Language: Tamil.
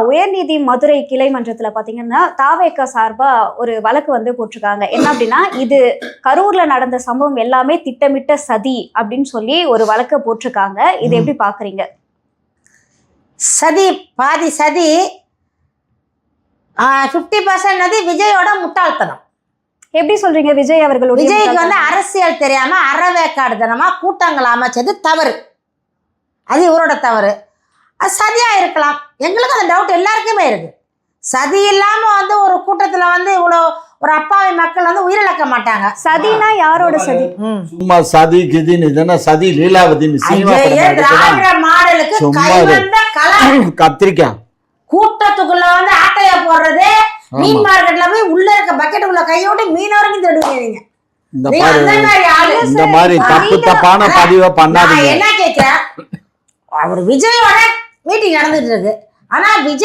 உயர்நீதி மதுரை கிளை மன்றத்துல பாத்தீங்கன்னா தாவேக சார்பா ஒரு வழக்கு வந்து போட்டிருக்காங்க. என்ன அப்படின்னா, இது கரூர்ல நடந்த சம்பவம் எல்லாமே திட்டமிட்ட சதி அப்படின்னு சொல்லி ஒரு வழக்க போட்டிருக்காங்க. இது எப்படி பாக்குறீங்க? சதி பாதி சதி, 50% விஜயோட முட்டாள்தனம். எப்படி சொல்றீங்க? விஜய் அவர்களுடைய விஜய்க்கு வந்து அரசியல் தெரியாம அறவேக்காடுதனமா கூட்டங்கள் அமைச்சது தவறு. அது இவரோட தவறு. அது சதியா இருக்கலாம். எங்களுக்கு அந்த டவுட் எல்லாருக்குமே இருக்கு. சதி இல்லாம வந்து ஒரு கூட்டத்துல வந்து இவ்வளோ ஒரு அப்பாவி மக்கள் வந்து உயிரிழக்க மாட்டாங்க. சதினா யாரோட சதி? சும்மா சதி கிதின்னு இதென்ன சதி லீலாவதின்னு சினிமா திராவிட மாடலுக்கு கைவந்த கலை. கத்திரிக்காய் கூட்டத்துக்குள்ள வந்து ஆட்டைய போடுறது, மீன் மார்க்கெட்ல போய் உள்ள இருக்க பக்கெட்டுக்குள்ள கையோட மீன் வரைக்கும் தேடுவீங்க. இந்த மாதிரி தப்பு தப்பான பதிவை பண்ணாதீங்க. என்ன கேட்கிறேன், அவர் விஜயோட மீட்டிங் நடந்துட்டு இருக்கு. ஆனா விஜய்